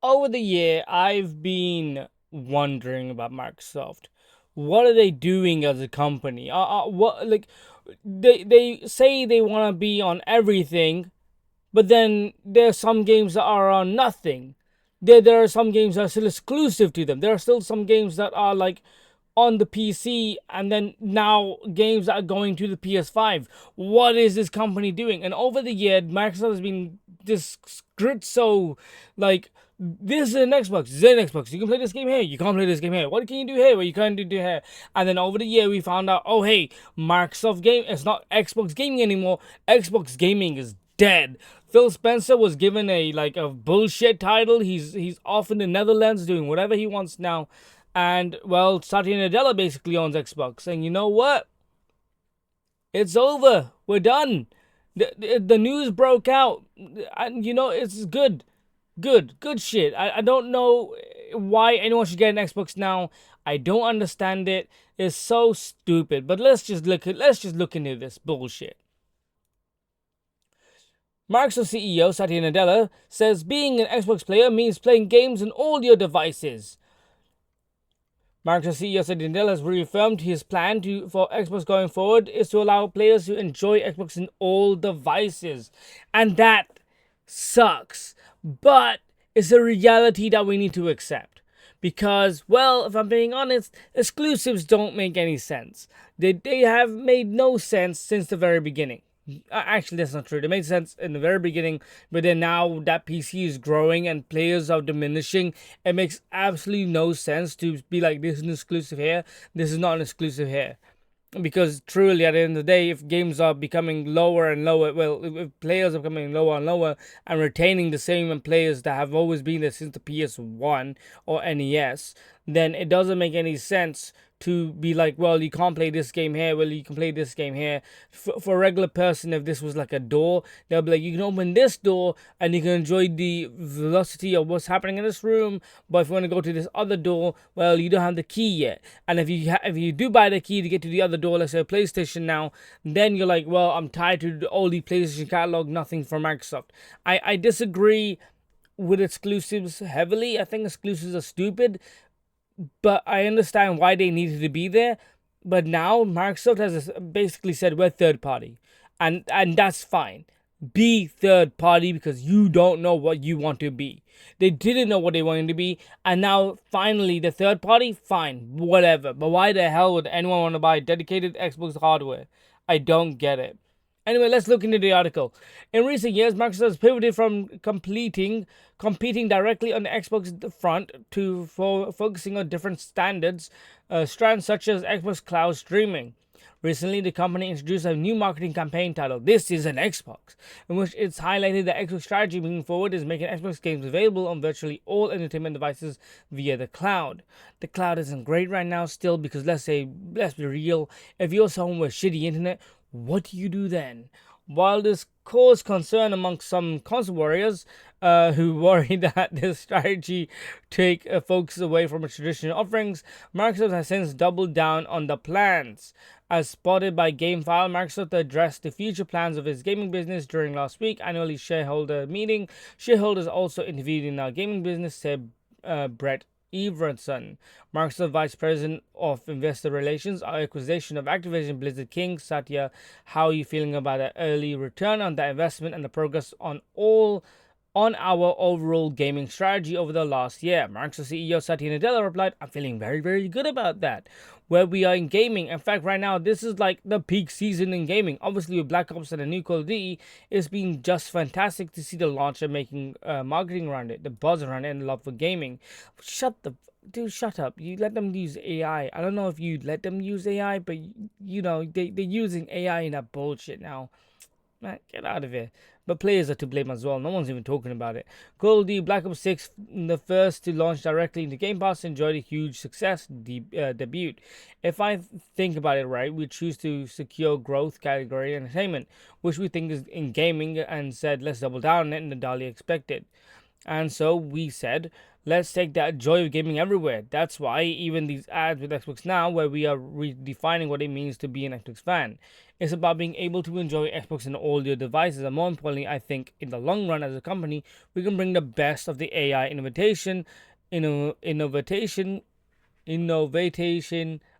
Over the year, I've been wondering about Microsoft. What are they doing as a company? What like they say they want to be on everything, but then there are some games that are on nothing. There are some games that are still exclusive to them. There are still some games that are like on the PC, and then now games that are going to the PS5. What is this company doing? And over the year, Microsoft has been this grit so like this is an Xbox, this is an Xbox. You can play this game here, you can't play this game here. What can you do here? What you can't do here? And then over the year, we found out, oh hey, Microsoft game, it's not Xbox gaming anymore. Xbox gaming is dead. Phil Spencer was given a bullshit title. He's off in the Netherlands doing whatever he wants now. And well, Satya Nadella basically owns Xbox, and you know what? It's over. We're done. The news broke out, and it's good, good shit. I don't know why anyone should get an Xbox now. I don't understand it. It's so stupid. But let's just look into this bullshit. Microsoft CEO Satya Nadella says being an Xbox player means playing games on all your devices. Microsoft CEO Satya Nadella has reaffirmed his plan for Xbox going forward is to allow players to enjoy Xbox in all devices. And that sucks. But it's a reality that we need to accept. Because, well, if I'm being honest, exclusives don't make any sense. They have made no sense since the very beginning. Actually, that's not true. They made sense in the very beginning, but then now that PC is growing and players are diminishing, it makes absolutely no sense to be like, this is an exclusive here, this is not an exclusive here. Because truly, at the end of the day, if games are becoming lower and lower, well, if players are becoming lower and lower and retaining the same players that have always been there since the PS1 or NES, then it doesn't make any sense to be like, well, you can't play this game here, well, you can play this game here. For a regular person, if this was like a door, they'll be like, you can open this door and you can enjoy the velocity of what's happening in this room, but if you want to go to this other door, well, you don't have the key yet. And if you do buy the key to get to the other door, let's say PlayStation now, then you're like, well, I'm tied to all the PlayStation catalog, nothing from Microsoft. I disagree with exclusives heavily. I think exclusives are stupid, but I understand why they needed to be there. But now Microsoft has basically said we're third party, and that's fine. Be third party because you don't know what you want to be. They didn't know what they wanted to be, and now finally the third party, fine, whatever. But why the hell would anyone want to buy dedicated Xbox hardware? I don't get it. Anyway, let's look into the article. In recent years, Microsoft has pivoted from competing directly on the Xbox front to focusing on different strands such as Xbox Cloud streaming. Recently, the company introduced a new marketing campaign titled "This is an Xbox," in which it's highlighted that Xbox strategy moving forward is making Xbox games available on virtually all entertainment devices via the cloud. The cloud isn't great right now still because let's be real, if you're someone with shitty internet, what do you do then? While this caused concern amongst some console warriors who worry that this strategy take focus away from its traditional offerings, Microsoft has since doubled down on the plans. As spotted by GameFile, Microsoft addressed the future plans of its gaming business during last week's annual shareholder meeting. Shareholders also interviewed in our gaming business, said Brett Everson, Microsoft Vice President of Investor Relations. Our acquisition of Activision Blizzard King. Satya, how are you feeling about the early return on that investment and the progress on our overall gaming strategy over the last year? Microsoft CEO Satya Nadella replied, I'm feeling very, very good about that. Where we are in gaming. In fact, right now, this is like the peak season in gaming. Obviously, with Black Ops and a new Call of Duty, it's been just fantastic to see the launch and making marketing around it, the buzz around it, and the love for gaming. Shut up. You let them use AI. I don't know if you let them use AI, but they're using AI in that bullshit now. Man, get out of here. But players are to blame as well. No one's even talking about it. Call of Duty Black Ops 6, the first to launch directly into Game Pass, enjoyed a huge success debut. If I think about it right, we choose to secure growth category entertainment, which we think is in gaming, and said let's double down on it, and Nadali expected. And so we said, let's take that joy of gaming everywhere. That's why even these ads with Xbox Now, where we are redefining what it means to be an Xbox fan, it's about being able to enjoy Xbox in all your devices. And more importantly, I think in the long run, as a company, we can bring the best of the AI innovation, innovation.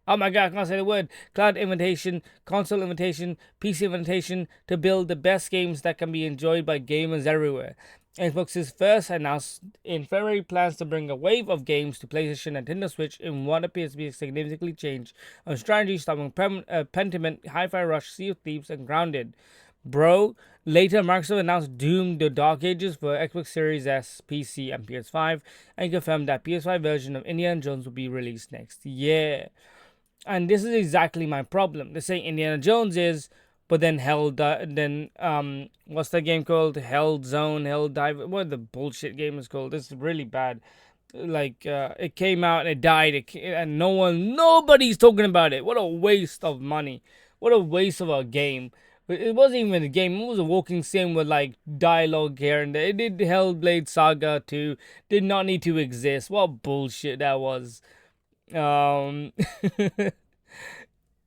Oh my god, I can't say the word. Cloud invitation, console invitation, PC invitation to build the best games that can be enjoyed by gamers everywhere. Xbox's first announced in February plans to bring a wave of games to PlayStation and Nintendo Switch in what appears to be a significantly change on strategy, starting Pentiment, Hi-Fi Rush, Sea of Thieves, and Grounded. Bro, later Microsoft announced Doom The Dark Ages for Xbox Series S, PC, and PS5, and confirmed that PS5 version of Indiana Jones will be released next year. And this is exactly my problem. They're saying Indiana Jones is, but then what's that game called? Hell Zone, Hell Dive. What the bullshit game is called? This is really bad. Like it came out and it died, and nobody's talking about it. What a waste of money. What a waste of a game. It wasn't even a game. It was a walking sim with like dialogue here and there. It did Hellblade Saga 2. Did not need to exist. What bullshit that was. Um,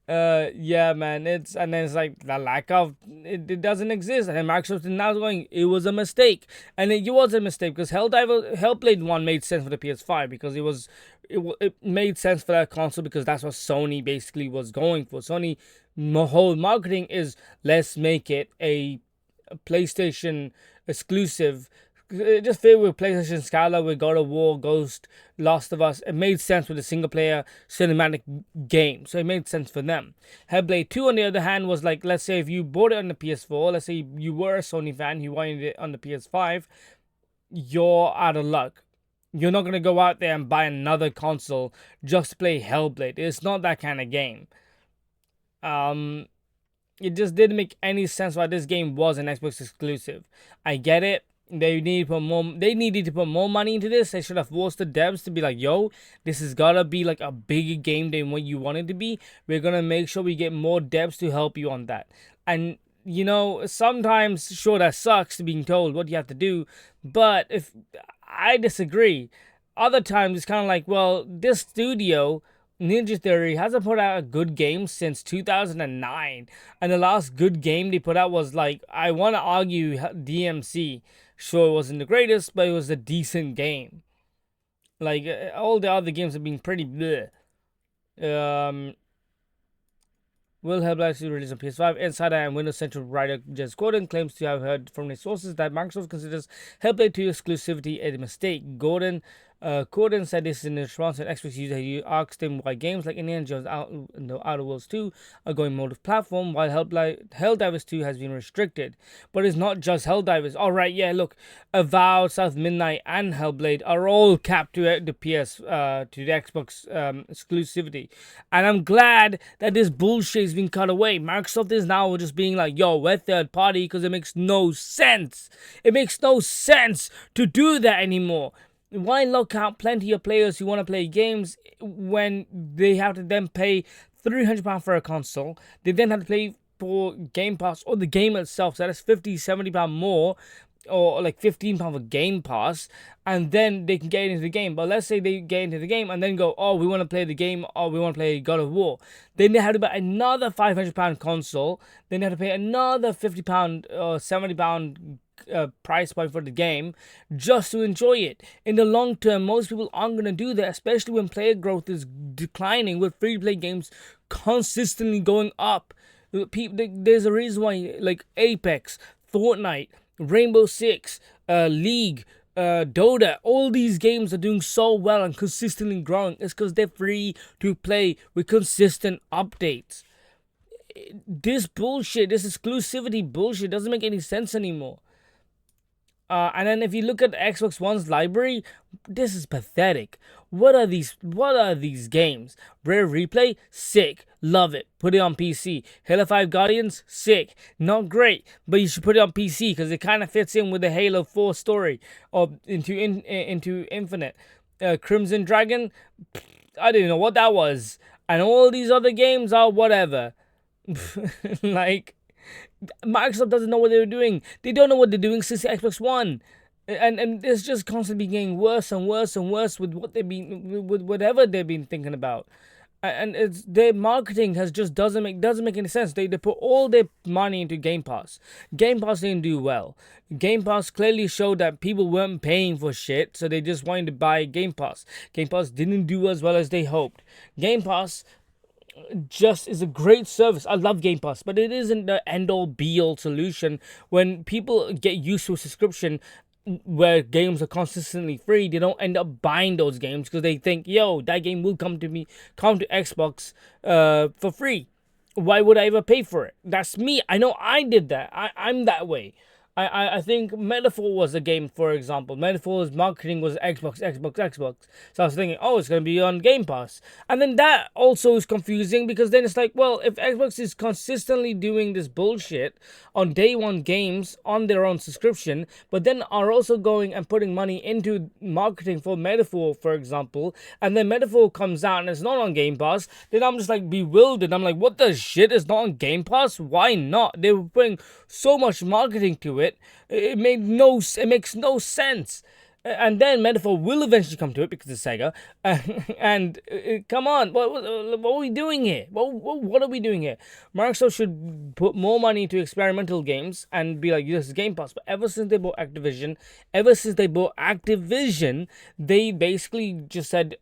yeah, man. And then it's like the lack of it doesn't exist. And then Microsoft is now going, it was a mistake, and it was a mistake because Hellblade One made sense for the PS5 because it made sense for that console because that's what Sony basically was going for. Sony whole marketing is let's make it a PlayStation exclusive. It just fit with PlayStation Skylar, with God of War, Ghost, Last of Us. It made sense with a single player cinematic game. So it made sense for them. Hellblade 2, on the other hand, was like, let's say if you bought it on the PS4, let's say you were a Sony fan, you wanted it on the PS5, you're out of luck. You're not going to go out there and buy another console just to play Hellblade. It's not that kind of game. It just didn't make any sense why this game was an Xbox exclusive. I get it. They needed to put more money into this. They should have forced the devs to be like, yo, this has gotta be like a bigger game than what you want it to be. We're gonna make sure we get more devs to help you on that. And sometimes sure that sucks being told what you have to do, but if I disagree. Other times it's kinda like, well, this studio Ninja Theory hasn't put out a good game since 2009, and the last good game they put out was like, I want to argue, DMC. Sure, it wasn't the greatest, but it was a decent game. Like all the other games have been pretty bleh. Will Hellblade release on PS5? Insider and Windows Central writer Jez Gordon claims to have heard from his sources that Microsoft considers Hellblade 2 exclusivity a mistake. Gordon said this in response to an Xbox user who asked him why games like Indiana Jones and the Outer Worlds 2 are going multi-platform while Helldivers 2 has been restricted. But it's not just Helldivers. Alright, yeah, look, Avowed, South Midnight, and Hellblade are all capped to the Xbox exclusivity. And I'm glad that this bullshit has been cut away. Microsoft is now just being like, yo, we're third party because it makes no sense. It makes no sense to do that anymore. Why lock out plenty of players who want to play games when they have to then pay £300 for a console? They then have to pay for Game Pass or the game itself, so that's £50, £70 more, or like £15 for Game Pass, and then they can get into the game. But let's say they get into the game and then go, oh, we want to play the game, or we want to play God of War. Then they have to buy another £500 console. Then they have to pay another £50 or £70 price point for the game just to enjoy it. In the long term, most people aren't going to do that, especially when player growth is declining with free-to-play games consistently going up. There's a reason why, like Apex, Fortnite, Rainbow Six, League, Dota, all these games are doing so well and consistently growing. It's because they're free to play with consistent updates. This bullshit, this exclusivity bullshit doesn't make any sense anymore. And then if you look at Xbox One's library, this is pathetic. What are these games? Rare Replay, sick, love it. Put it on PC. Halo 5 Guardians, sick, not great, but you should put it on PC because it kind of fits in with the Halo 4 story or into Infinite. Crimson Dragon, I didn't know what that was, and all these other games are whatever. Like, Microsoft doesn't know what they're doing. They don't know what they're doing since the Xbox One. And it's just constantly getting worse and worse and worse with what they've been with whatever they've been thinking about. And it's their marketing has just doesn't make any sense. They put all their money into Game Pass. Game Pass didn't do well. Game Pass clearly showed that people weren't paying for shit, so they just wanted to buy Game Pass. Game Pass didn't do as well as they hoped. Game Pass just is a great service. I love Game Pass, but it isn't the end all be all solution. When people get used to a subscription where games are consistently free, they don't end up buying those games because they think, yo, that game will come to Xbox for free. Why would I ever pay for it? That's me. I know I did that. I'm that way. I think Metaphor was a game, for example. Metaphor's marketing was Xbox, Xbox, Xbox. So I was thinking, oh, it's going to be on Game Pass. And then that also is confusing because then it's like, well, if Xbox is consistently doing this bullshit on day one games on their own subscription, but then are also going and putting money into marketing for Metaphor, for example, and then Metaphor comes out and it's not on Game Pass, then I'm just like bewildered. I'm like, what the shit is not on Game Pass? Why not? They were putting so much marketing to it. It makes no sense. And then Metaphor will eventually come to it because it's Sega. And come on, what are we doing here? What are we doing here? Microsoft should put more money into experimental games and be like, this is Game Pass. But ever since they bought Activision, they basically just said,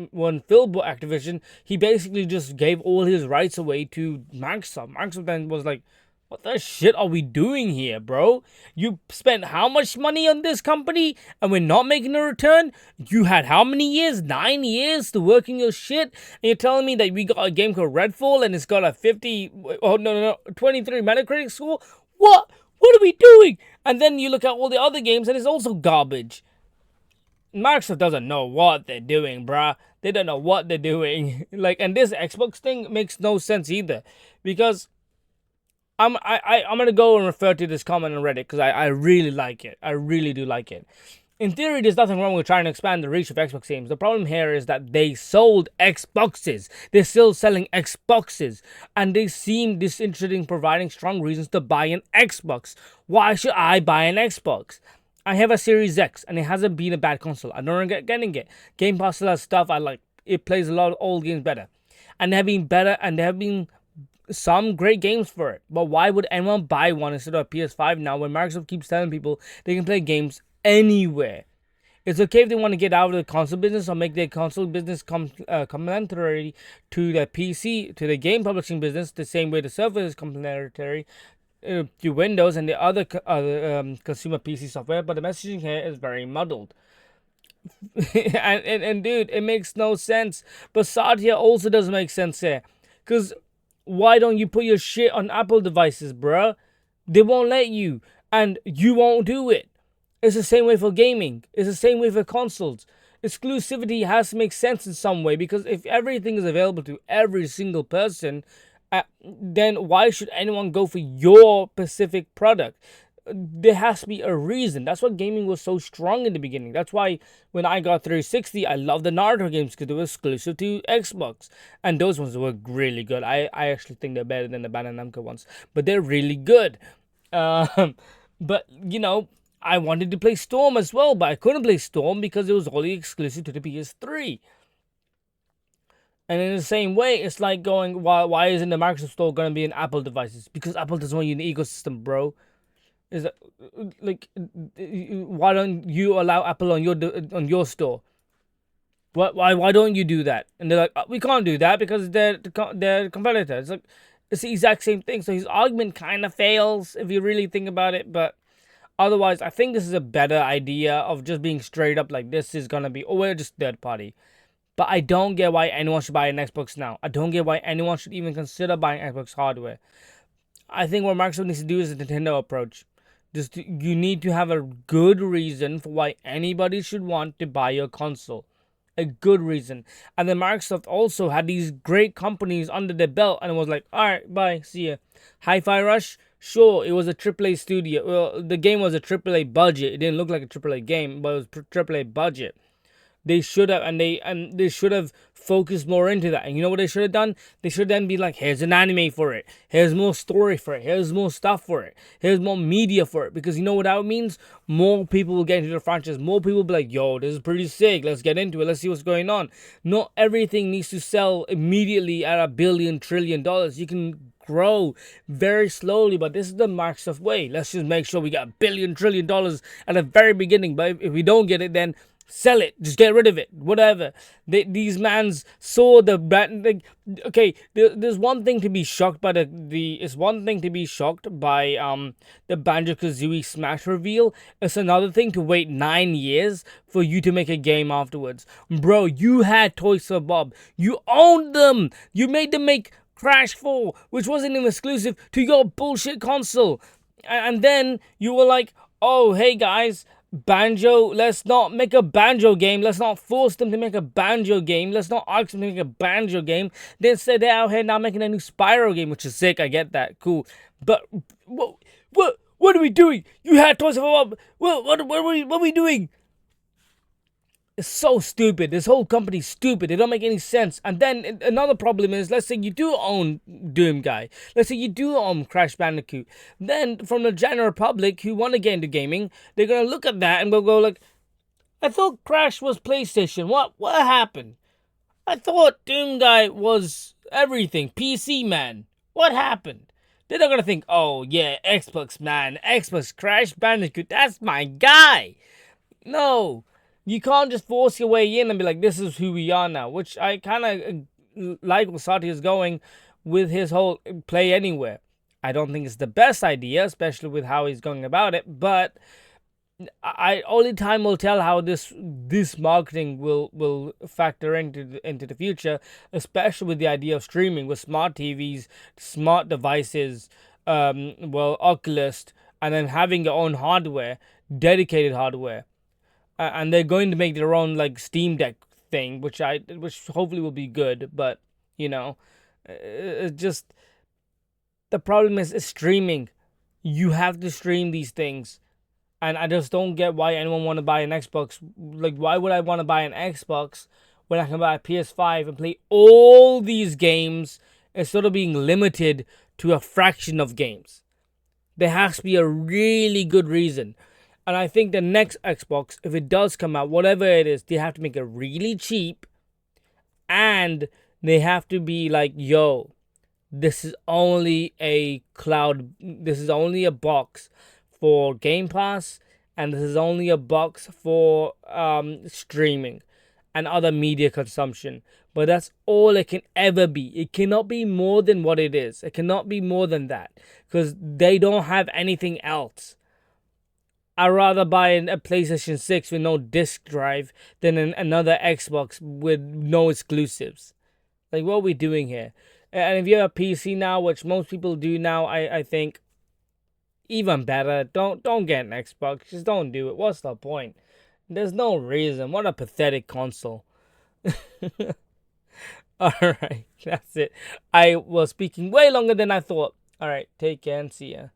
when Phil bought Activision, he basically just gave all his rights away to Microsoft. Microsoft then was like, what the shit are we doing here, bro? You spent how much money on this company and we're not making a return? You had how many years? 9 years to work in your shit? And you're telling me that we got a game called Redfall and it's got a 23 Metacritic score? What? What are we doing? And then you look at all the other games and it's also garbage. Microsoft doesn't know what they're doing, bruh. They don't know what they're doing. And this Xbox thing makes no sense either. Because I'm gonna go and refer to this comment on Reddit because I really like it. I really do like it. In theory, there's nothing wrong with trying to expand the reach of Xbox games. The problem here is that they sold Xboxes. They're still selling Xboxes. And they seem disinterested in providing strong reasons to buy an Xbox. Why should I buy an Xbox? I have a Series X and it hasn't been a bad console. I don't regret getting it. Game Pass still has stuff I like. It plays a lot of old games better. And they have been better and there have been some great games for it. But why would anyone buy one instead of a PS5 now when Microsoft keeps telling people they can play games anywhere? It's okay if they want to get out of the console business or make their console business complementary to the PC, to the game publishing business, the same way the Surface is complementary to Windows and the other consumer PC software. But the messaging here is very muddled. and dude, it makes no sense. But Satya also doesn't make sense here. Because why don't you put your shit on Apple devices, bruh? They won't let you, and you won't do it. It's the same way for gaming. It's the same way for consoles. Exclusivity has to make sense in some way because if everything is available to every single person, then why should anyone go for your specific product? There has to be a reason. That's why gaming was so strong in the beginning. That's why when I got 360, I loved the Naruto games because they were exclusive to Xbox. And those ones were really good. I actually think they're better than the Bandai Namco ones. But they're really good. But, I wanted to play Storm as well, but I couldn't play Storm because it was only exclusive to the PS3. And in the same way, it's like going, why isn't the Microsoft Store going to be in Apple devices? Because Apple doesn't want you in the ecosystem, bro. Is that why don't you allow Apple on your store? Why don't you do that? And they're like, we can't do that because they're competitors. It's like it's the exact same thing. So his argument kind of fails if you really think about it. But otherwise, I think this is a better idea of just being straight up like this is gonna be. Oh, we're just third party. But I don't get why anyone should buy an Xbox now. I don't get why anyone should even consider buying Xbox hardware. I think what Microsoft needs to do is the Nintendo approach. You need to have a good reason for why anybody should want to buy your console. A good reason. And then Microsoft also had these great companies under their belt and it was like, alright, bye, see ya. Hi-Fi Rush, sure, it was a AAA studio. Well, the game was a AAA budget. It didn't look like a AAA game, but it was AAA budget. They should have, and they should have focus more into that. And you know what they should have done? They should then be like, here's an anime for it. Here's more story for it. Here's more stuff for it. Here's more media for it. Because you know what that means? More people will get into the franchise. More people will be like, yo, this is pretty sick. Let's get into it. Let's see what's going on. Not everything needs to sell immediately at $1 trillion. You can grow very slowly, but this is the Microsoft way. Let's just make sure we got $1 trillion at the very beginning. But if we don't get it, then sell it, just get rid of it, whatever. These mans saw the brand. Like, okay, there's one thing to be shocked by it's one thing to be shocked by the Banjo-Kazooie Smash reveal. It's another thing to wait 9 years for you to make a game afterwards. Bro, you had Toys for Bob, you owned them, you made them make Crash 4, which wasn't an exclusive to your bullshit console, and then you were like, oh hey guys, Banjo, let's not make a Banjo game. Let's not force them to make a Banjo game. Let's not ask them to make a Banjo game. They instead they're out here now making a new Spyro game, which is sick. I get that, cool. But what are we doing? You had Toys for Bob. What are we doing? It's so stupid. This whole company's stupid. They don't make any sense. And then another problem is, let's say you do own Doom Guy. Let's say you do own Crash Bandicoot. Then from the general public who want to get into gaming, they're going to look at that and they'll go like, I thought Crash was PlayStation. What happened? I thought Doom Guy was everything. PC man. What happened? They're not going to think, oh yeah, Xbox man. Xbox Crash Bandicoot. That's my guy. No. You can't just force your way in and be like, this is who we are now. Which I kind of like where Satya is going with his whole play anywhere. I don't think it's the best idea, especially with how he's going about it. But only time will tell how this marketing will factor into the future, especially with the idea of streaming with smart TVs, smart devices, Oculus, and then having your own hardware, dedicated hardware. And they're going to make their own like Steam Deck thing, which hopefully will be good. But you know, it's just the problem is streaming. You have to stream these things, and I just don't get why anyone want to buy an Xbox. Like, why would I want to buy an Xbox when I can buy a PS5 and play all these games instead of being limited to a fraction of games? There has to be a really good reason. And I think the next Xbox, if it does come out, whatever it is, they have to make it really cheap. And they have to be like, yo, this is only a this is only a box for Game Pass. And this is only a box for streaming and other media consumption. But that's all it can ever be. It cannot be more than what it is. It cannot be more than that. Because they don't have anything else. I'd rather buy a PlayStation 6 with no disc drive than another Xbox with no exclusives. Like, what are we doing here? And if you have a PC now, which most people do now, I think, even better. Don't get an Xbox. Just don't do it. What's the point? There's no reason. What a pathetic console. Alright, that's it. I was speaking way longer than I thought. Alright, take care and see ya.